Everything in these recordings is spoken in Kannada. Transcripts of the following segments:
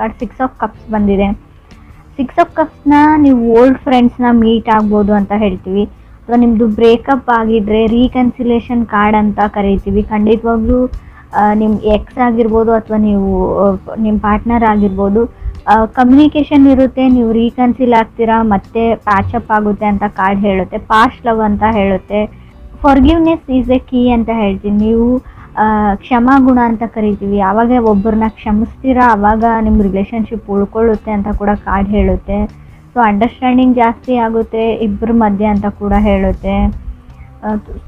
ಕಾರ್ಡ್ 6 ಆಫ್ ಕಪ್ಸ್ ಬಂದಿದೆ. 6 ಆಫ್ ಕಪ್ಸ್ನ ನೀವು ಓಲ್ಡ್ ಫ್ರೆಂಡ್ಸ್ನ ಮೀಟ್ ಆಗ್ಬೋದು ಅಂತ ಹೇಳ್ತೀವಿ. ಅಥವಾ ನಿಮ್ಮದು ಬ್ರೇಕಪ್ ಆಗಿದ್ರೆ ರೀಕನ್ಸಿಲೇಷನ್ ಕಾರ್ಡ್ ಅಂತ ಕರಿತೀವಿ. ಖಂಡಿತವಾಗ್ಲೂ ನಿಮ್ಮ ಎಕ್ಸ್ ಆಗಿರ್ಬೋದು ಅಥವಾ ನೀವು ನಿಮ್ಮ ಪಾರ್ಟ್ನರ್ ಆಗಿರ್ಬೋದು, ಕಮ್ಯುನಿಕೇಷನ್ ಇರುತ್ತೆ, ನೀವು ರೀಕನ್ಸಿಲ್ ಆಗ್ತೀರಾ, ಮತ್ತೆ ಪ್ಯಾಚಪ್ ಆಗುತ್ತೆ ಅಂತ ಕಾರ್ಡ್ ಹೇಳುತ್ತೆ. ಪಾಸ್ಟ್ ಲವ್ ಅಂತ ಹೇಳುತ್ತೆ. ಫಾರ್ಗಿವ್ನೆಸ್ ಈಸ್ ಎ ಕೀ ಅಂತ ಹೇಳ್ತೀನಿ. ನೀವು ಕ್ಷಮಾಗುಣ ಅಂತ ಕರಿತೀವಿ. ಯಾವಾಗ ಒಬ್ಬರನ್ನ ಕ್ಷಮಿಸ್ತೀರಾ ಆವಾಗ ನಿಮ್ಮ ರಿಲೇಷನ್ಶಿಪ್ ಉಳ್ಕೊಳ್ಳುತ್ತೆ ಅಂತ ಕೂಡ ಕಾರ್ಡ್ ಹೇಳುತ್ತೆ. ಸೊ ಅಂಡರ್ಸ್ಟ್ಯಾಂಡಿಂಗ್ ಜಾಸ್ತಿ ಆಗುತ್ತೆ ಇಬ್ಬರ ಮಧ್ಯೆ ಅಂತ ಕೂಡ ಹೇಳುತ್ತೆ.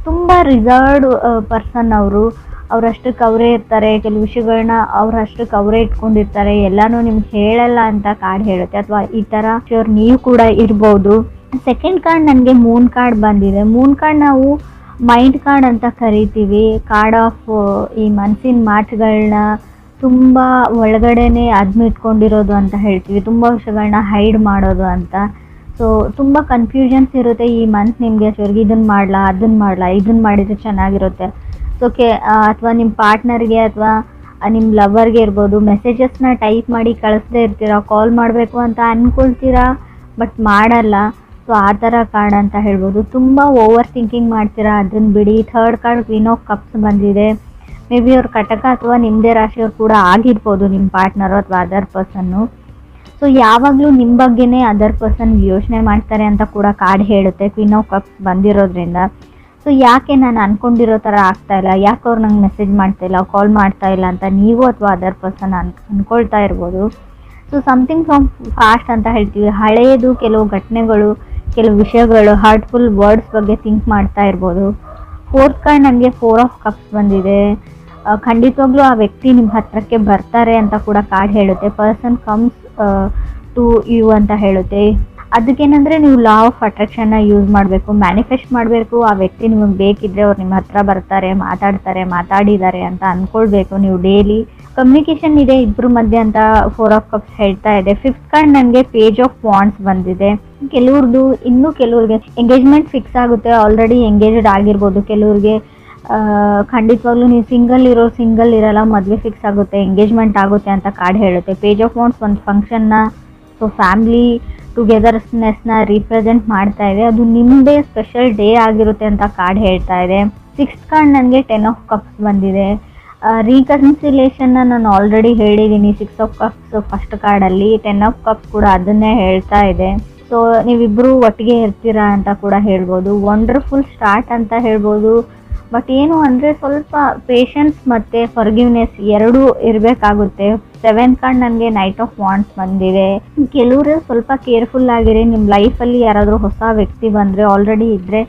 ತುಂಬ ರಿಸರ್ವ್ಡ್ ಪರ್ಸನ್ ಅವರು, ಅವರಷ್ಟಕ್ಕೆ ಅವರೇ ಇರ್ತಾರೆ. ಕೆಲವು ವಿಷಯಗಳನ್ನ ಅವರಷ್ಟಕ್ಕೆ ಅವರೇ ಇಟ್ಕೊಂಡಿರ್ತಾರೆ, ಎಲ್ಲನೂ ನಿಮ್ಗೆ ಹೇಳಲ್ಲ ಅಂತ ಕಾರ್ಡ್ ಹೇಳುತ್ತೆ. ಅಥವಾ ಈ ಥರ ನೀವು ಕೂಡ ಇರ್ಬೋದು. ಸೆಕೆಂಡ್ ಕಾರ್ಡ್ ನನಗೆ ಮೂನ್ ಕಾರ್ಡ್ ಬಂದಿದೆ. ಮೂನ್ ಕಾರ್ಡ್ ನಾವು ಮೈಂಡ್ ಕಾರ್ಡ್ ಅಂತ ಕರಿತೀವಿ. ಕಾರ್ಡ್ ಆಫ್ ಈ ಮನಸ್ಸಿನ ಮಾತುಗಳನ್ನ ತುಂಬ ಒಳಗಡೆನೆ ಅದ್ಮಿಟ್ಕೊಂಡಿರೋದು ಅಂತ ಹೇಳ್ತೀವಿ. ತುಂಬ ವಿಷಯಗಳನ್ನ ಹೈಡ್ ಮಾಡೋದು ಅಂತ. ಸೊ ತುಂಬ ಕನ್ಫ್ಯೂಷನ್ಸ್ ಇರುತ್ತೆ ಈ ಮಂತ್ ನಿಮಗೆ. ಅಷ್ಟವರೆಗೆ ಇದನ್ನು ಮಾಡಲಾ, ಅದನ್ನು ಮಾಡಲಾ, ಇದನ್ನು ಮಾಡಿದರೆ ಚೆನ್ನಾಗಿರುತ್ತೆ. ಸೊ ಅಥವಾ ನಿಮ್ಮ ಪಾರ್ಟ್ನರ್ಗೆ ಅಥವಾ ನಿಮ್ಮ ಲವರ್ಗೆ ಇರ್ಬೋದು, ಮೆಸೇಜಸ್ನ ಟೈಪ್ ಮಾಡಿ ಕಳಿಸ್ದೇ ಇರ್ತೀರಾ, ಕಾಲ್ ಮಾಡಬೇಕು ಅಂತ ಅಂದ್ಕೊಳ್ತೀರಾ ಬಟ್ ಮಾಡಲ್ಲ. ಸೊ ಆ ಥರ ಕಾರ್ಡ್ ಅಂತ ಹೇಳ್ಬೋದು. ತುಂಬ ಓವರ್ ಥಿಂಕಿಂಗ್ ಮಾಡ್ತೀರಾ, ಅದನ್ನು ಬಿಡಿ. Third card queen of cups ಬಂದಿದೆ. ಮೇ ಬಿ ಅವ್ರ ಕಟಕ ಅಥವಾ ನಿಮ್ಮದೇ ರಾಶಿಯವ್ರು ಕೂಡ ಆಗಿರ್ಬೋದು, ನಿಮ್ಮ ಪಾರ್ಟ್ನರು ಅಥವಾ ಅದರ್ ಪರ್ಸನ್ನು. ಸೊ ಯಾವಾಗಲೂ ನಿಮ್ಮ ಬಗ್ಗೆನೇ ಅದರ್ ಪರ್ಸನ್ ಯೋಚನೆ ಮಾಡ್ತಾರೆ ಅಂತ ಕೂಡ ಕಾರ್ಡ್ ಹೇಳುತ್ತೆ ಕ್ವೀನ್ ಆಫ್ ಕಪ್ಸ್ ಬಂದಿರೋದ್ರಿಂದ. ಸೊ ಯಾಕೆ ನಾನು ಅಂದ್ಕೊಂಡಿರೋ ಥರ ಆಗ್ತಾಯಿಲ್ಲ, ಯಾಕೆ ಅವ್ರು ನಂಗೆ ಮೆಸೇಜ್ ಮಾಡ್ತಾಯಿಲ್ಲ, ಕಾಲ್ ಮಾಡ್ತಾಯಿಲ್ಲ ಅಂತ ನೀವು ಅಥವಾ ಅದರ್ ಪರ್ಸನ್ ಅಂದ್ಕೊಳ್ತಾ ಇರ್ಬೋದು. ಸೊ ಸಮಥಿಂಗ್ ಫ್ರಮ್ ಫಾಸ್ಟ್ ಅಂತ ಹೇಳ್ತೀವಿ. ಹಳೆಯದು ಕೆಲವು ಘಟನೆಗಳು, ಕೆಲವು ವಿಷಯಗಳು, ಹಾರ್ಟ್ಫುಲ್ ವರ್ಡ್ಸ್ ಬಗ್ಗೆ ಥಿಂಕ್ ಮಾಡ್ತಾ ಇರ್ಬೋದು. ಫೋರ್ತ್ ಕಾರ್ಡ್ ನನಗೆ 4 ಆಫ್ ಕಪ್ಸ್ ಬಂದಿದೆ. ಖಂಡಿತವಾಗ್ಲೂ ಆ ವ್ಯಕ್ತಿ ನಿಮ್ಮ ಹತ್ರಕ್ಕೆ ಬರ್ತಾರೆ ಅಂತ ಕೂಡ ಕಾರ್ಡ್ ಹೇಳುತ್ತೆ. ಪರ್ಸನ್ ಕಮ್ಸ್ ಟು ಯು ಅಂತ ಹೇಳುತ್ತೆ. ಅದಕ್ಕೇನೆಂದರೆ ನೀವು ಲಾ ಆಫ್ ಅಟ್ರಾಕ್ಷನ್ನ ಯೂಸ್ ಮಾಡಬೇಕು, ಮ್ಯಾನಿಫೆಸ್ಟ್ ಮಾಡಬೇಕು. ಆ ವ್ಯಕ್ತಿ ನಿಮಗೆ ಬೇಕಿದ್ದರೆ ಅವ್ರು ನಿಮ್ಮ ಹತ್ರ ಬರ್ತಾರೆ, ಮಾತಾಡಿದ್ದಾರೆ ಅಂತ ಅಂದ್ಕೊಳ್ಬೇಕು ನೀವು ಡೈಲಿ. ಕಮ್ಯುನಿಕೇಷನ್ ಇದೆ ಇಬ್ಬರ ಮಧ್ಯೆ ಅಂತ 4 ಆಫ್ ಕಪ್ಸ್ ಹೇಳ್ತಾ ಇದೆ. ಫಿಫ್ತ್ ಕಾರ್ಡ್ ನನಗೆ ಪೇಜ್ ಆಫ್ ವಾಂಡ್ಸ್ ಬಂದಿದೆ. ಕೆಲವ್ರದ್ದು ಕೆಲವ್ರಿಗೆ ಎಂಗೇಜ್ಮೆಂಟ್ ಫಿಕ್ಸ್ ಆಗುತ್ತೆ, ಆಲ್ರೆಡಿ ಎಂಗೇಜ್ಡ್ ಆಗಿರ್ಬೋದು. ಕೆಲವ್ರಿಗೆ ಖಂಡಿತವಾಗ್ಲೂ ನೀವು ಸಿಂಗಲ್ ಇರಲ್ಲ, ಮದುವೆ ಫಿಕ್ಸ್ ಆಗುತ್ತೆ, ಎಂಗೇಜ್ಮೆಂಟ್ ಆಗುತ್ತೆ ಅಂತ ಕಾರ್ಡ್ ಹೇಳುತ್ತೆ. ಪೇಜ್ ಆಫ್ ವಾಂಡ್ಸ್ ಒಂದು ಫಂಕ್ಷನ್ನ, ಸೊ ಫ್ಯಾಮಿಲಿ ಟುಗೆದರ್ನೆಸ್ನ ರೀಪ್ರೆಸೆಂಟ್ ಮಾಡ್ತಾ ಇದೆ. ಅದು ನಿಮ್ಮದೇ ಸ್ಪೆಷಲ್ ಡೇ ಆಗಿರುತ್ತೆ ಅಂತ ಕಾರ್ಡ್ ಹೇಳ್ತಾ ಇದೆ. 6th ಕಾರ್ಡ್ ನನಗೆ 10 ಆಫ್ ಕಪ್ಸ್ ಬಂದಿದೆ. ರೀಕನ್ಸಿಲೇಷನ್ನ ನಾನು ಆಲ್ರೆಡಿ ಹೇಳಿದ್ದೀನಿ 6 ಆಫ್ ಕಪ್ಸ್ ಫಸ್ಟ್ ಕಾರ್ಡಲ್ಲಿ. 10 ಆಫ್ ಕಪ್ಸ್ ಕೂಡ ಅದನ್ನೇ ಹೇಳ್ತಾ ಇದೆ. ಸೊ ನೀವಿಬ್ಬರು ಒಟ್ಟಿಗೆ ಇರ್ತೀರಾ ಅಂತ ಕೂಡ ಹೇಳ್ಬೋದು. ವಂಡರ್ಫುಲ್ ಸ್ಟಾರ್ಟ್ ಅಂತ ಹೇಳ್ಬೋದು. ಬಟ್ ಏನು ಅಂದರೆ ಸ್ವಲ್ಪ ಪೇಷನ್ಸ್ ಮತ್ತು ಫರ್ಗಿವ್ನೆಸ್ ಎರಡೂ ಇರಬೇಕಾಗುತ್ತೆ. 7th ಕಾರ್ಡ್ ನನಗೆ ನೈಟ್ ಆಫ್ ವಾಂಡ್ಸ್ ಬಂದಿದೆ. ಕೆಲವರು ಸ್ವಲ್ಪ ಕೇರ್ಫುಲ್ ಆಗಿರಿ. ನಿಮ್ಮ ಲೈಫಲ್ಲಿ ಯಾರಾದರೂ ಹೊಸ ವ್ಯಕ್ತಿ ಬಂದರೆ, ಆಲ್ರೆಡಿ ಇದ್ದರೆ,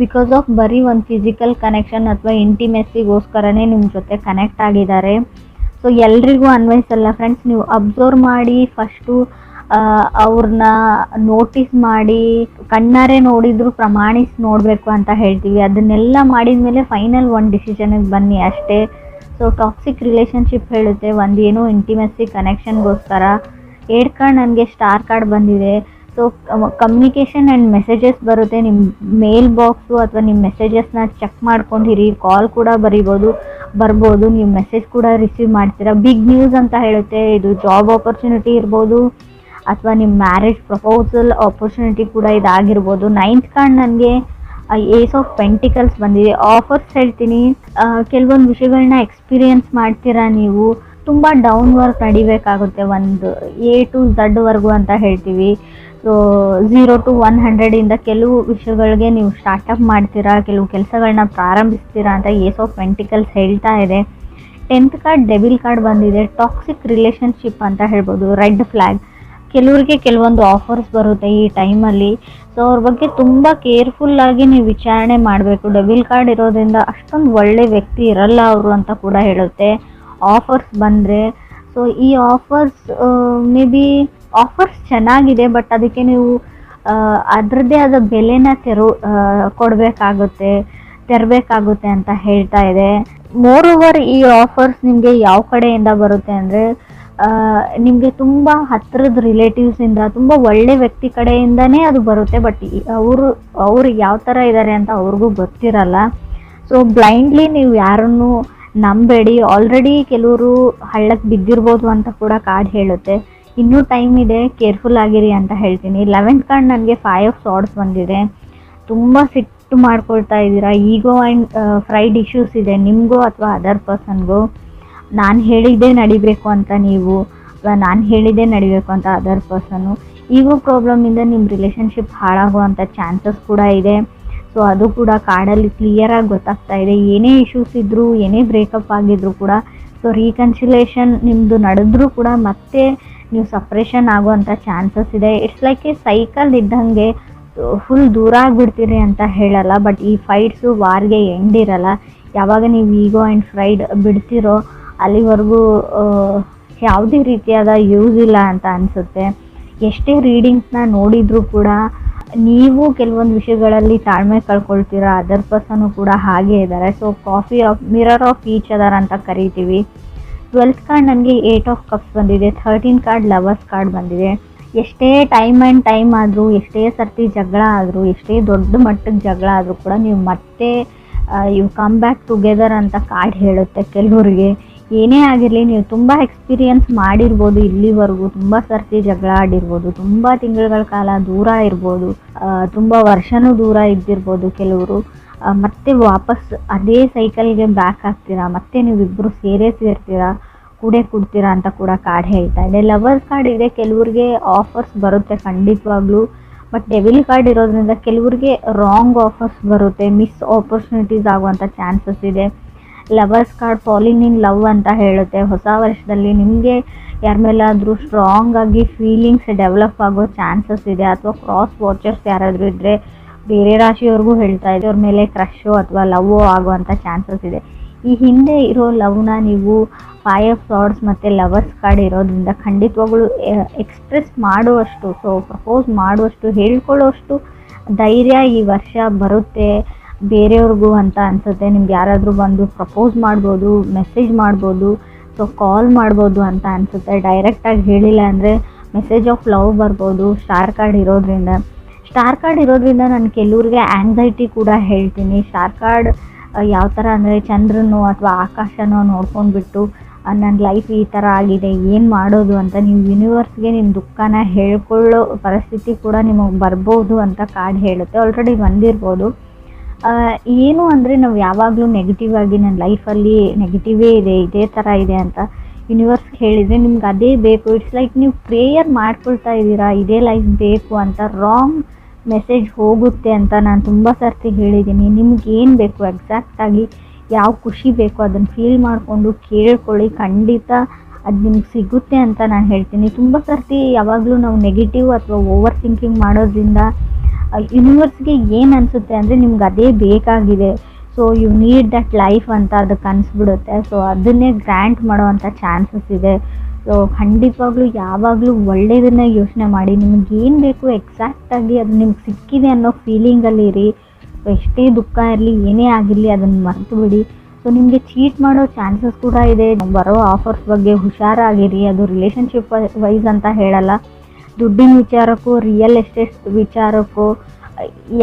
ಬಿಕಾಸ್ ಆಫ್ ಬರೀ ಒಂದು ಫಿಸಿಕಲ್ ಕನೆಕ್ಷನ್ ಅಥವಾ ಇಂಟಿಮೆಸಿಗೋಸ್ಕರನೇ ನಿಮ್ಮ ಜೊತೆ ಕನೆಕ್ಟ್ ಆಗಿದ್ದಾರೆ. ಸೊ ಎಲ್ರಿಗೂ ಅನ್ವಯಿಸಲ್ಲ ಫ್ರೆಂಡ್ಸ್. ನೀವು ಅಬ್ಸರ್ವ್ ಮಾಡಿ ಫಸ್ಟು ಅವ್ರನ್ನ ನೋಟಿಸ್ ಮಾಡಿ, ಕಣ್ಣಾರೆ ನೋಡಿದ್ರು ಪ್ರಮಾಣಿಸಿ ನೋಡಬೇಕು ಅಂತ ಹೇಳ್ತೀವಿ. ಅದನ್ನೆಲ್ಲ ಮಾಡಿದ ಮೇಲೆ ಫೈನಲ್ ಒಂದು ಡಿಸಿಷನ್ಗೆ ಬನ್ನಿ ಅಷ್ಟೇ. ಸೊ ಟಾಕ್ಸಿಕ್ ರಿಲೇಷನ್ಶಿಪ್ ಹೇಳುತ್ತೆ, ಒಂದೇನೋ ಇಂಟಿಮೆಸಿ ಕನೆಕ್ಷನ್ಗೋಸ್ಕರ. 8th ಕಾರ್ಡ್ ನನಗೆ ಸ್ಟಾರ್ ಕಾರ್ಡ್ ಬಂದಿದೆ. ಸೊ ಕಮ್ಯುನಿಕೇಷನ್ ಆ್ಯಂಡ್ ಮೆಸೇಜಸ್ ಬರುತ್ತೆ. ನಿಮ್ಮ ಮೇಲ್ ಬಾಕ್ಸು ಅಥವಾ ನಿಮ್ಮ ಮೆಸೇಜಸ್ನ ಚೆಕ್ ಮಾಡ್ಕೊಂಡಿರಿ. ಕಾಲ್ ಕೂಡ ಬರ್ಬೋದು, ನೀವು ಮೆಸೇಜ್ ಕೂಡ ರಿಸೀವ್ ಮಾಡ್ತೀರಾ. ಬಿಗ್ ನ್ಯೂಸ್ ಅಂತ ಹೇಳುತ್ತೆ. ಇದು ಜಾಬ್ ಆಪರ್ಚುನಿಟಿ ಇರ್ಬೋದು ಅಥವಾ ನಿಮ್ಮ ಮ್ಯಾರೇಜ್ ಪ್ರಪೋಸಲ್ ಆಪರ್ಚುನಿಟಿ ಕೂಡ ಇದಾಗಿರ್ಬೋದು. 9th ಕಾರ್ಡ್ ನನಗೆ ಏಸ್ ಆಫ್ ಪೆಂಟಿಕಲ್ಸ್ ಬಂದಿದೆ. ಆಫರ್ಸ್ ಹೇಳ್ತೀನಿ. ಕೆಲವೊಂದು ವಿಷಯಗಳನ್ನ ಎಕ್ಸ್ಪೀರಿಯನ್ಸ್ ಮಾಡ್ತೀರಾ ನೀವು. ತುಂಬ ಡೌನ್ ವರ್ಕ್ ನಡಿಬೇಕಾಗುತ್ತೆ, ಒಂದು A to Z ವರ್ಗು ಅಂತ ಹೇಳ್ತೀವಿ. ಸೊ 0 to 100 ಕೆಲವು ವಿಷಯಗಳಿಗೆ ನೀವು ಸ್ಟಾರ್ಟಪ್ ಮಾಡ್ತೀರಾ, ಕೆಲವು ಕೆಲಸಗಳನ್ನ ಪ್ರಾರಂಭಿಸ್ತೀರಾ ಅಂತ ಏಸ್ ಆಫ್ ಪೆಂಟಿಕಲ್ಸ್ ಹೇಳ್ತಾ ಇದೆ. 10th ಕಾರ್ಡ್ ಡೆವಿಲ್ ಕಾರ್ಡ್ ಬಂದಿದೆ. ಟಾಕ್ಸಿಕ್ ರಿಲೇಷನ್ಶಿಪ್ ಅಂತ ಹೇಳ್ಬೋದು. Red flag. ಕೆಲವ್ರಿಗೆ ಕೆಲವೊಂದು ಆಫರ್ಸ್ ಬರುತ್ತೆ ಈ ಟೈಮಲ್ಲಿ. ಸೊ ಅವ್ರ ಬಗ್ಗೆ ತುಂಬ ಕೇರ್ಫುಲ್ಲಾಗಿ ನೀವು ವಿಚಾರಣೆ ಮಾಡಬೇಕು. ಡೆವಿಲ್ ಕಾರ್ಡ್ ಇರೋದ್ರಿಂದ ಅಷ್ಟೊಂದು ಒಳ್ಳೆ ವ್ಯಕ್ತಿ ಇರಲ್ಲ ಅವರು ಅಂತ ಕೂಡ ಹೇಳುತ್ತೆ ಆಫರ್ಸ್ ಬಂದರೆ. ಸೊ ಈ ಆಫರ್ಸ್ ಮೇ ಬಿ ಆಫರ್ಸ್ ಚೆನ್ನಾಗಿದೆ, ಬಟ್ ಅದಕ್ಕೆ ನೀವು ಅದರದ್ದೇ ಆದ ಬೆಲೆನ ತೆರಬೇಕಾಗುತ್ತೆ ಅಂತ ಹೇಳ್ತಾ ಇದೆ. ಮೋರ್ ಓವರ್ ಈ ಆಫರ್ಸ್ ನಿಮಗೆ ಯಾವ ಕಡೆಯಿಂದ ಬರುತ್ತೆ ಅಂದರೆ, ನಿಮಗೆ ತುಂಬ ಹತ್ತಿರದ ರಿಲೇಟಿವ್ಸಿಂದ, ತುಂಬ ಒಳ್ಳೆ ವ್ಯಕ್ತಿ ಕಡೆಯಿಂದನೇ ಅದು ಬರುತ್ತೆ. ಬಟ್ ಅವರು ಯಾವ ಥರ ಇದ್ದಾರೆ ಅಂತ ಅವ್ರಿಗೂ ಗೊತ್ತಿರಲ್ಲ. ಸೊ ಬ್ಲೈಂಡ್ಲಿ ನೀವು ಯಾರನ್ನು ನಂಬೇಡಿ. ಆಲ್ರೆಡಿ ಕೆಲವರು ಹಳ್ಳಕ್ಕೆ ಬಿದ್ದಿರ್ಬೋದು ಅಂತ ಕೂಡ ಕಾರ್ಡ್ ಹೇಳುತ್ತೆ. ಇನ್ನೂ ಟೈಮ್ ಇದೆ, ಕೇರ್ಫುಲ್ ಆಗಿರಿ ಅಂತ ಹೇಳ್ತೀನಿ. 11th ಕಾರ್ಡ್ ನನಗೆ 5 ಆಫ್ ಸಾರ್ಡ್ಸ್ ಬಂದಿದೆ. ತುಂಬ ಸಿಟ್ಟು ಮಾಡ್ಕೊಳ್ತಾ ಇದ್ದೀರಾ, ಈಗೋ ಆ್ಯಂಡ್ ಫ್ರೈಡ್ ಇಶ್ಯೂಸ್ ಇದೆ ನಿಮಗೂ ಅಥವಾ ಅದರ್ ಪರ್ಸನ್ಗೂ. ನಾನು ಹೇಳಿದ್ದೇ ನಡಿಬೇಕು ಅಂತ ನೀವು, ಅಥವಾ ನಾನು ಹೇಳಿದ್ದೇ ನಡಿಬೇಕು ಅಂತ ಅದರ್ ಪರ್ಸನ್ನು. ಈಗೋ ಪ್ರಾಬ್ಲಮಿಂದ ನಿಮ್ಮ ರಿಲೇಷನ್ಶಿಪ್ ಹಾಳಾಗುವಂಥ ಚಾನ್ಸಸ್ ಕೂಡ ಇದೆ. ಸೊ ಅದು ಕೂಡ ಕಾರ್ಡಲ್ಲಿ ಕ್ಲಿಯರಾಗಿ ಗೊತ್ತಾಗ್ತಾ ಇದೆ. ಏನೇ ಇಶ್ಯೂಸ್ ಇದ್ದರೂ, ಏನೇ ಬ್ರೇಕಪ್ ಆಗಿದ್ರೂ ಕೂಡ, ಸೊ ರೀಕನ್ಸಿಲೇಷನ್ ನಿಮ್ಮದು ನಡೆದ್ರೂ ಕೂಡ ಮತ್ತೆ ನೀವು ಸಪ್ರೇಷನ್ ಆಗುವಂಥ ಚಾನ್ಸಸ್ ಇದೆ. ಇಟ್ಸ್ ಲೈಕ್ ಎ ಸೈಕಲ್ ಇದ್ದಂಗೆ. ಫುಲ್ ದೂರ ಆಗಿಬಿಡ್ತೀರಿ ಅಂತ ಹೇಳಲ್ಲ, ಬಟ್ ಈ ಫೈಟ್ಸು ವಾರ್ಗೆ ಎಂಡ್ ಇರಲ್ಲ. ಯಾವಾಗ ನೀವು ಈಗೋ ಆ್ಯಂಡ್ ಫ್ರೈಡ್ ಬಿಡ್ತಿರೋ ಅಲ್ಲಿವರೆಗೂ ಯಾವುದೇ ರೀತಿಯಾದ ಯೂಸ್ ಇಲ್ಲ ಅಂತ ಅನಿಸುತ್ತೆ. ಎಷ್ಟೇ ರೀಡಿಂಗ್ಸ್ನ ನೋಡಿದರೂ ಕೂಡ ನೀವು ಕೆಲವೊಂದು ವಿಷಯಗಳಲ್ಲಿ ತಾಳ್ಮೆ ಕಳ್ಕೊಳ್ತೀರಾ, ಅದರ್ ಪರ್ಸನು ಕೂಡ ಹಾಗೇ ಇದ್ದಾರೆ. So coffee of mirror of each other ಅಂತ ಕರಿತೀವಿ. 12th ಕಾರ್ಡ್ ನನಗೆ 8 ಆಫ್ ಕಪ್ಸ್ ಬಂದಿದೆ. 13th ಕಾರ್ಡ್ ಲವರ್ಸ್ ಕಾರ್ಡ್ ಬಂದಿದೆ. ಎಷ್ಟೇ ಟೈಮ್ ಆದರೂ, ಎಷ್ಟೇ ಸರ್ತಿ ಜಗಳ ಆದರೂ, ಎಷ್ಟೇ ದೊಡ್ಡ ಮಟ್ಟದ ಜಗಳ ಆದರೂ ಕೂಡ ನೀವು ಮತ್ತೆ ಯು ಕಮ್ ಬ್ಯಾಕ್ ಟುಗೆದರ್ ಅಂತ ಕಾರ್ಡ್ ಹೇಳುತ್ತೆ ಕೆಲವರಿಗೆ. ಏನೇ ಆಗಿರಲಿ, ನೀವು ತುಂಬ ಎಕ್ಸ್ಪೀರಿಯನ್ಸ್ ಮಾಡಿರ್ಬೋದು ಇಲ್ಲಿವರೆಗೂ, ತುಂಬ ಸರ್ತಿ ಜಗಳ ಆಡಿರ್ಬೋದು, ತುಂಬ ತಿಂಗಳ ಕಾಲ ದೂರ ಇರ್ಬೋದು, ತುಂಬ ವರ್ಷನೂ ದೂರ ಇದ್ದಿರ್ಬೋದು ಕೆಲವರು. ಮತ್ತೆ ವಾಪಸ್ ಅದೇ ಸೈಕಲ್ಗೆ ಬ್ಯಾಕ್ ಆಗ್ತೀರಾ, ಮತ್ತೆ ನೀವಿಬ್ಬರು ಸೇರ್ತೀರಾ, ಕೂಡ್ತೀರಾ ಅಂತ ಕೂಡ ಕಾರ್ಡ್ ಹೇಳ್ತಾ ಇದೆ. ಲವರ್ಸ್ ಕಾರ್ಡ್ ಇದೆ, ಕೆಲವ್ರಿಗೆ ಆಫರ್ಸ್ ಬರುತ್ತೆ ಖಂಡಿತವಾಗ್ಲೂ. ಬಟ್ ಡೆವಿಲ್ ಕಾರ್ಡ್ ಇರೋದ್ರಿಂದ ಕೆಲವ್ರಿಗೆ ರಾಂಗ್ ಆಫರ್ಸ್ ಬರುತ್ತೆ, ಮಿಸ್ ಆಪರ್ಚುನಿಟೀಸ್ ಆಗುವಂಥ ಚಾನ್ಸಸ್ ಇದೆ. Lovers card falling in love ಅಂತ ಹೇಳುತ್ತೆ. ಹೊಸ ವರ್ಷದಲ್ಲಿ ನಿಮಗೆ ಯಾರ ಮೇಲಾದರೂ ಸ್ಟ್ರಾಂಗ್ ಆಗಿ ಫೀಲಿಂಗ್ಸ್ ಡೆವಲಪ್ ಆಗೋ ಚಾನ್ಸಸ್ ಇದೆ. ಅಥವಾ ಕ್ರಾಸ್ ವಾಚರ್ಸ್ ಯಾರಾದರೂ ಇದ್ದರೆ, ಬೇರೆ ರಾಶಿಯವ್ರಿಗೂ ಹೇಳ್ತಾ ಇದೆ, ಅವ್ರ ಮೇಲೆ ಕ್ರಶೋ ಅಥವಾ ಲವ್ವೋ ಆಗುವಂಥ ಚಾನ್ಸಸ್ ಇದೆ. ಈ ಹಿಂದೆ ಇರೋ ಲವ್ನ ನೀವು 5 ಆಫ್ ಸಾರ್ಡ್ಸ್ ಮತ್ತು ಲವರ್ಸ್ ಕಾರ್ಡ್ ಇರೋದ್ರಿಂದ ಖಂಡಿತವಾಗ್ಲೂ ಎಕ್ಸ್ಪ್ರೆಸ್ ಮಾಡುವಷ್ಟು, ಸೊ ಪ್ರಪೋಸ್ ಮಾಡುವಷ್ಟು, ಹೇಳ್ಕೊಳ್ಳೋಷ್ಟು ಧೈರ್ಯ ಈ ವರ್ಷ ಬರುತ್ತೆ ಬೇರೆಯವ್ರಿಗೂ ಅಂತ ಅನಿಸುತ್ತೆ. ನಿಮ್ಗೆ ಯಾರಾದರೂ ಬಂದು ಪ್ರಪೋಸ್ ಮಾಡ್ಬೋದು, ಮೆಸೇಜ್ ಮಾಡ್ಬೋದು, ಸೊ ಕಾಲ್ ಮಾಡ್ಬೋದು ಅಂತ ಅನಿಸುತ್ತೆ. ಡೈರೆಕ್ಟಾಗಿ ಹೇಳಿಲ್ಲ ಅಂದರೆ ಮೆಸೇಜ್ ಆಫ್ ಲವ್ ಬರ್ಬೋದು ಸ್ಟಾರ್ ಕಾರ್ಡ್ ಇರೋದ್ರಿಂದ ನಾನು ಕೆಲವ್ರಿಗೆ ಆ್ಯಂಗ್ಸೈಟಿ ಕೂಡ ಹೇಳ್ತೀನಿ. ಸ್ಟಾರ್ ಕಾರ್ಡ್ ಯಾವ ಥರ ಅಂದರೆ ಚಂದ್ರನೋ ಅಥವಾ ಆಕಾಶನೋ ನೋಡ್ಕೊಂಡ್ಬಿಟ್ಟು ನನ್ನ ಲೈಫ್ ಈ ಥರ ಆಗಿದೆ, ಏನು ಮಾಡೋದು ಅಂತ ನೀವು ಯೂನಿವರ್ಸ್ಗೆ ನಿಮ್ಮ ದುಃಖನ ಹೇಳ್ಕೊಳ್ಳೋ ಪರಿಸ್ಥಿತಿ ಕೂಡ ನಿಮಗೆ ಬರ್ಬೋದು ಅಂತ ಕಾರ್ಡ್ ಹೇಳುತ್ತೆ. ಆಲ್ರೆಡಿ ಬಂದಿರ್ಬೋದು. ಏನು ಅಂದರೆ ನಾವು ಯಾವಾಗಲೂ ನೆಗೆಟಿವ್ ಆಗಿ ನನ್ನ ಲೈಫಲ್ಲಿ ನೆಗೆಟಿವೇ ಇದೆ, ಇದೇ ಥರ ಇದೆ ಅಂತ ಯೂನಿವರ್ಸ್ಗೆ ಹೇಳಿದರೆ ನಿಮ್ಗೆ ಅದೇ ಬೇಕು. ಇಟ್ಸ್ ಲೈಕ್ ನೀವು ಪ್ರೇಯರ್ ಮಾಡ್ಕೊಳ್ತಾ ಇದ್ದೀರಾ, ಇದೇ ಲೈಫ್ ಬೇಕು ಅಂತ. ರಾಂಗ್ ಮೆಸೇಜ್ ಹೋಗುತ್ತೆ ಅಂತ ನಾನು ತುಂಬ ಸರ್ತಿ ಹೇಳಿದ್ದೀನಿ. ನಿಮ್ಗೇನು ಬೇಕು ಎಕ್ಸಾಕ್ಟಾಗಿ, ಯಾವ ಖುಷಿ ಬೇಕು ಅದನ್ನು ಫೀಲ್ ಮಾಡಿಕೊಂಡು ಕೇಳ್ಕೊಳ್ಳಿ, ಖಂಡಿತ ಅದು ನಿಮ್ಗೆ ಸಿಗುತ್ತೆ ಅಂತ ನಾನು ಹೇಳ್ತೀನಿ. ತುಂಬ ಸರ್ತಿ ಯಾವಾಗಲೂ ನಾವು ನೆಗೆಟಿವ್ ಅಥವಾ ಓವರ್ ಥಿಂಕಿಂಗ್ ಮಾಡೋದ್ರಿಂದ ಯೂನಿವರ್ಸ್ಗೆ ಏನು ಅನಿಸುತ್ತೆ ಅಂದರೆ ನಿಮ್ಗೆ ಅದೇ ಬೇಕಾಗಿದೆ, so you need that life ಅಂತ ಅದಕ್ಕೆ ಅನಿಸ್ಬಿಡುತ್ತೆ. ಸೊ ಅದನ್ನೇ ಗ್ರ್ಯಾಂಟ್ ಮಾಡೋವಂಥ ಚಾನ್ಸಸ್ ಇದೆ. ಸೊ ಖಂಡಿತವಾಗ್ಲೂ ಯಾವಾಗಲೂ ಒಳ್ಳೆಯದನ್ನೇ ಯೋಚನೆ ಮಾಡಿ, ನಿಮಗೇನು ಬೇಕು ಎಕ್ಸಾಕ್ಟಾಗಿ ಅದು ನಿಮ್ಗೆ ಸಿಕ್ಕಿದೆ ಅನ್ನೋ ಫೀಲಿಂಗಲ್ಲಿ ಇರಿ. ಸೊ ಎಷ್ಟೇ ದುಃಖ ಇರಲಿ, ಏನೇ ಆಗಿರಲಿ ಅದನ್ನು ಮರೆತು ಬಿಡಿ. ಸೊ ನಿಮಗೆ ಚೀಟ್ ಮಾಡೋ ಚಾನ್ಸಸ್ ಕೂಡ ಇದೆ. ಬರೋ ಆಫರ್ಸ್ ಬಗ್ಗೆ ಹುಷಾರಾಗಿರಿ. ಅದು ರಿಲೇಷನ್ಶಿಪ್ ವೈಸ್ ಅಂತ ಹೇಳಲ್ಲ, ದುಡ್ಡಿನ ವಿಚಾರಕ್ಕೂ, ರಿಯಲ್ ಎಸ್ಟೇಟ್ ವಿಚಾರಕ್ಕೂ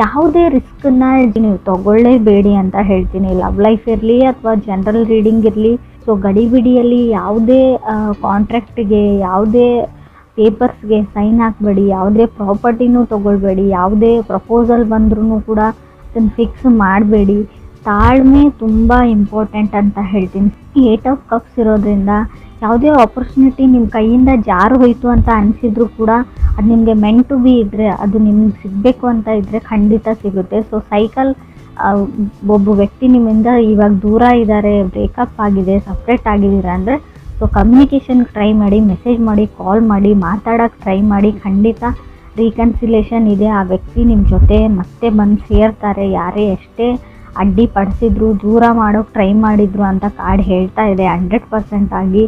ಯಾವುದೇ ರಿಸ್ಕನ್ನ ನೀವು ತಗೊಳ್ಳೇಬೇಡಿ ಅಂತ ಹೇಳ್ತೀನಿ. ಲವ್ ಲೈಫ್ ಇರಲಿ ಅಥವಾ ಜನರಲ್ ರೀಡಿಂಗ್ ಇರಲಿ, ಸೊ ಗಡಿಬಿಡಿಯಲ್ಲಿ ಯಾವುದೇ ಕಾಂಟ್ರಾಕ್ಟ್ಗೆ, ಯಾವುದೇ ಪೇಪರ್ಸ್ಗೆ ಸೈನ್ ಹಾಕಬೇಡಿ, ಯಾವುದೇ ಪ್ರಾಪರ್ಟಿನೂ ತೊಗೊಳ್ಬೇಡಿ, ಯಾವುದೇ ಪ್ರಪೋಸಲ್ ಬಂದ್ರೂ ಕೂಡ ಅದನ್ನು ಫಿಕ್ಸ್ ಮಾಡಬೇಡಿ. ತಾಳ್ಮೆ ತುಂಬ ಇಂಪಾರ್ಟೆಂಟ್ ಅಂತ ಹೇಳ್ತೀನಿ. 8 ಆಫ್ ಕಪ್ಸ್ ಇರೋದ್ರಿಂದ ಯಾವುದೇ ಆಪರ್ಚುನಿಟಿ ನಿಮ್ಮ ಕೈಯಿಂದ ಜಾರು ಹೋಯಿತು ಅಂತ ಅನಿಸಿದ್ರು ಕೂಡ ಅದು ನಿಮಗೆ ಮೆಂಟ್ ಟು ಬಿ ಇದ್ದರೆ, ಅದು ನಿಮ್ಗೆ ಸಿಗಬೇಕು ಅಂತ ಇದ್ದರೆ ಖಂಡಿತ ಸಿಗುತ್ತೆ. ಸೊ ಸೈಕಲ್, ಒಬ್ಬ ವ್ಯಕ್ತಿ ನಿಮ್ಮಿಂದ ಇವಾಗ ದೂರ ಇದ್ದಾರೆ, ಬ್ರೇಕಪ್ ಆಗಿದೆ, ಸಪ್ರೇಟ್ ಆಗಿದ್ದೀರಾ ಅಂದರೆ ಸೊ ಕಮ್ಯುನಿಕೇಷನ್ಗೆ ಟ್ರೈ ಮಾಡಿ, ಮೆಸೇಜ್ ಮಾಡಿ, ಕಾಲ್ ಮಾಡಿ, ಮಾತಾಡೋಕ್ಕೆ ಟ್ರೈ ಮಾಡಿ. ಖಂಡಿತ ರೀಕನ್ಸಿಲೇಷನ್ ಇದೆ. ಆ ವ್ಯಕ್ತಿ ನಿಮ್ಮ ಜೊತೆ ಮತ್ತೆ ಬಂದು ಸೇರ್ತಾರೆ. ಯಾರೇ ಎಷ್ಟೇ ಅಡ್ಡಿಪಡಿಸಿದ್ರು, ದೂರ ಮಾಡೋಕ್ಕೆ ಟ್ರೈ ಮಾಡಿದ್ರು ಅಂತ ಕಾರ್ಡ್ ಹೇಳ್ತಾ ಇದೆ 100% ಆಗಿ.